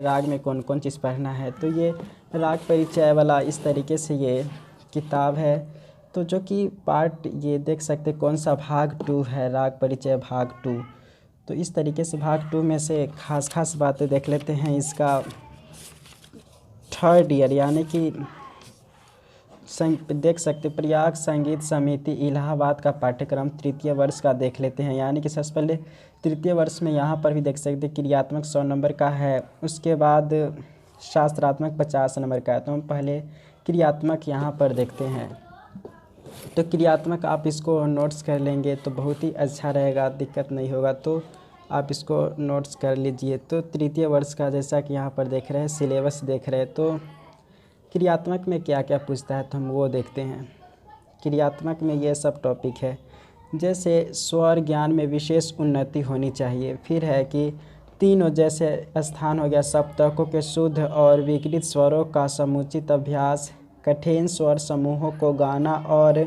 राग में कौन कौन चीज़ पढ़ना है। तो ये राग परिचय वाला इस तरीके से ये किताब है। तो जो कि पार्ट ये देख सकते कौन सा भाग 2 है, राग परिचय भाग 2। तो इस तरीके से भाग 2 में से खास बातें देख लेते हैं। इसका 3rd ईयर यानी कि देख सकते प्रयाग संगीत समिति इलाहाबाद का पाठ्यक्रम 3य वर्ष का देख लेते हैं। यानी कि सबसे पहले 3य वर्ष में यहाँ पर भी देख सकते क्रियात्मक 100 नंबर का है, उसके बाद शास्त्रात्मक 50 नंबर का है। तो हम पहले क्रियात्मक यहाँ पर देखते हैं। तो क्रियात्मक आप इसको नोट्स कर लेंगे तो बहुत ही अच्छा रहेगा, दिक्कत नहीं होगा, तो आप इसको नोट्स कर लीजिए। तो 3य वर्ष का जैसा कि यहाँ पर देख रहे हैं सिलेबस देख रहे हैं, तो क्रियात्मक में क्या क्या पूछता है तो हम वो देखते हैं। क्रियात्मक में ये सब टॉपिक है, जैसे स्वर ज्ञान में विशेष उन्नति होनी चाहिए। फिर है कि तीनों जैसे स्थान हो गया सप्तकों के शुद्ध और विकृत स्वरों का समुचित अभ्यास, कठिन स्वर समूहों को गाना और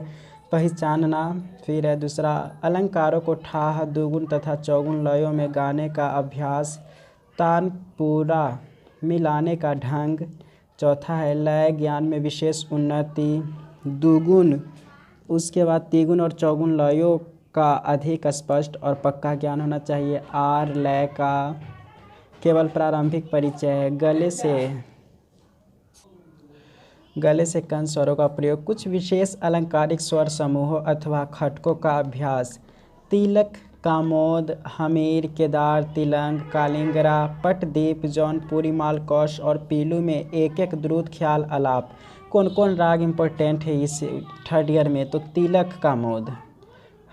पहचानना। फिर है दूसरा अलंकारों को ठाह दुगुन तथा चौगुन लयों में गाने का अभ्यास, तान पूरा मिलाने का ढंग। चौथा है लय ज्ञान में विशेष उन्नति, दुगुन, उसके बाद तिगुन और चौगुन लयों का अधिक स्पष्ट और पक्का ज्ञान होना चाहिए। आर लय का केवल प्रारंभिक परिचय, गले से कंठ स्वरों का प्रयोग, कुछ विशेष अलंकारिक स्वर समूहों अथवा खटकों का अभ्यास, तिलक, कामोद, हमीर, केदार, तिलंग, कालिंगरा, पटदीप, जौनपुरी, मालकौश और पीलू में एक एक द्रुत ख्याल आलाप। कौन कौन राग इम्पोर्टेंट है इस 3rd ईयर में, तो तिलक, कामोद,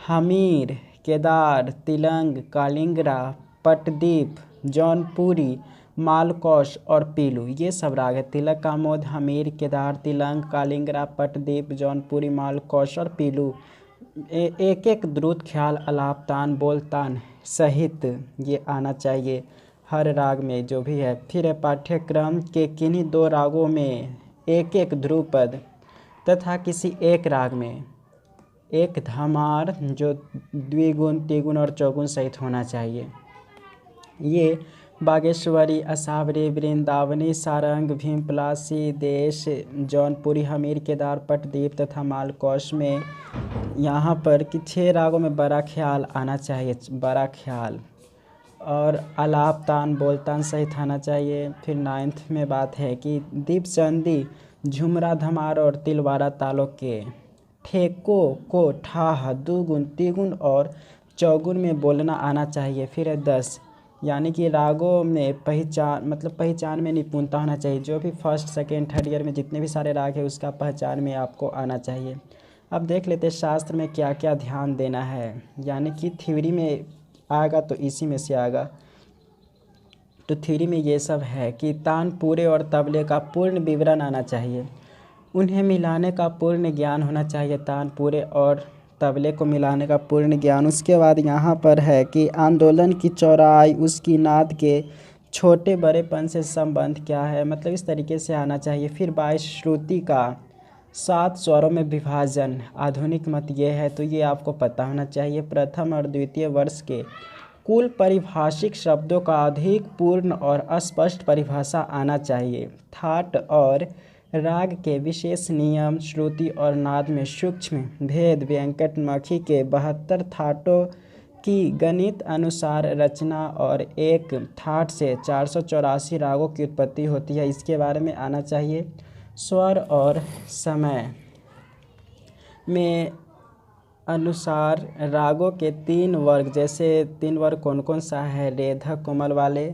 हमीर, केदार, तिलंग, कालिंगरा, पटदीप, जौनपुरी, मालकौश और पीलू, ये सब राग है। तिलक, कामोद, हमीर, केदार, तिलंग, कालिंगरा, पटदीप, जौनपुरी, मालकौश और पीलू, एक एक द्रुत ख्याल आलाप तान बोल तान सहित ये आना चाहिए हर राग में जो भी है। फिर है पाठ्यक्रम के किन्हीं 2 रागों में एक एक ध्रुपद तथा किसी एक राग में एक धमार जो द्विगुण तिगुण और चौगुन सहित होना चाहिए। ये बागेश्वरी, असावरी, वृंदावनी, सारंग, भीमपलासी, देश, जौनपुरी, हमीर, केदार, पटदीप तथा मालकौश में यहाँ पर कि 6 रागों में बड़ा ख्याल आना चाहिए, बड़ा ख्याल, और आलाप तान बोलतान सहित आना चाहिए। फिर 9th में बात है कि दीपचंदी, झुमरा, धमार और तिलवारा तालों के ठेकों को ठाह दुगुन तिगुन और चौगुन में बोलना आना चाहिए। फिर है 10 यानी कि रागों में पहचान में निपुणता होना चाहिए। जो भी 1st 2nd 3rd ईयर में जितने भी सारे राग है उसका पहचान में आपको आना चाहिए। अब देख लेते हैं शास्त्र में क्या क्या ध्यान देना है, यानी कि थ्योरी में आएगा तो इसी में से आएगा। तो थ्योरी में ये सब है कि तान पूरे और तबले का पूर्ण विवरण आना चाहिए, उन्हें मिलाने का पूर्ण ज्ञान होना चाहिए, तान पूरे और तबले को मिलाने का पूर्ण ज्ञान। उसके बाद यहाँ पर है कि आंदोलन की चौड़ाई, उसकी नाद के छोटे बड़ेपन से संबंध क्या है, मतलब इस तरीके से आना चाहिए। फिर 22 श्रुति का 7 स्वरों में विभाजन, आधुनिक मत ये है तो ये आपको पता होना चाहिए। प्रथम और 2य वर्ष के कुल पारिभाषिक शब्दों का अधिक पूर्ण और स्पष्ट परिभाषा आना चाहिए। थाट और राग के विशेष नियम, श्रुति और नाद में सूक्ष्म भेद, वेंकटमखी के 72 थाटों की गणित अनुसार रचना और एक थाट से 484 रागों की उत्पत्ति होती है, इसके बारे में आना चाहिए। स्वर और समय में अनुसार रागों के 3 वर्ग, जैसे 3 वर्ग कौन कौन सा है, रेधक कोमल वाले,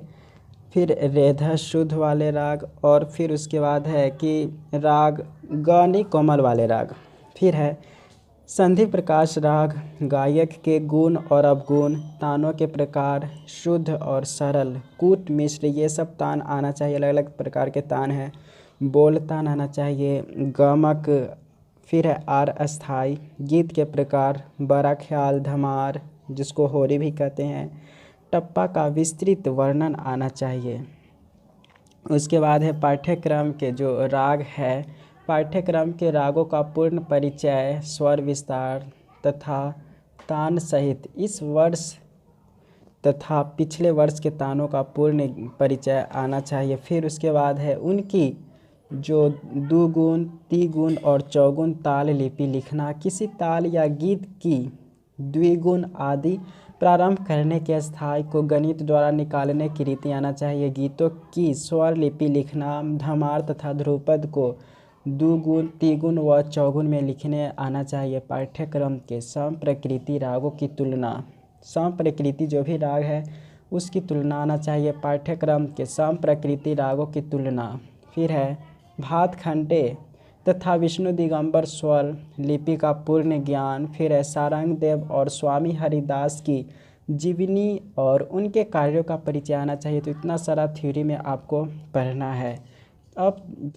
फिर रेधक शुद्ध वाले राग, और फिर उसके बाद है कि राग गौणी कोमल वाले राग। फिर है संधि प्रकाश राग, गायक के गुण और अवगुण, तानों के प्रकार, शुद्ध और सरल, कूट मिश्र, ये सब तान आना चाहिए, अलग अलग प्रकार के तान हैं। बोल तान आना चाहिए, गमक, फिर है आर अस्थाई, गीत के प्रकार, बड़ा ख्याल, धमार जिसको होरी भी कहते हैं, टप्पा का विस्तृत वर्णन आना चाहिए। उसके बाद है पाठ्यक्रम के जो राग है, पाठ्यक्रम के रागों का पूर्ण परिचय, स्वर विस्तार तथा तान सहित। इस वर्ष तथा पिछले वर्ष के तानों का पूर्ण परिचय आना चाहिए। फिर उसके बाद है उनकी जो दुगुन, तिगुन और चौगुन ताल लिपि लिखना। किसी ताल या गीत की द्विगुण आदि प्रारंभ करने के स्थाई को गणित द्वारा निकालने की रीति आना चाहिए। गीतों की स्वर लिपि लिखना। धमार तथा ध्रुपद को दुगुण, तिगुण व चौगुन में लिखने आना चाहिए। पाठ्यक्रम के सम प्रकृति रागों की तुलना। सम प्रकृति जो भी राग है उसकी तुलना आना चाहिए। पाठ्यक्रम के सम प्रकृति रागों की तुलना। फिर है भातखंडे तथा विष्णु दिगंबर स्वर लिपि का पूर्ण ज्ञान। फिर है सारंग देव और स्वामी हरिदास की जीवनी और उनके कार्यों का परिचय आना चाहिए। तो इतना सारा थ्योरी में आपको पढ़ना है। अब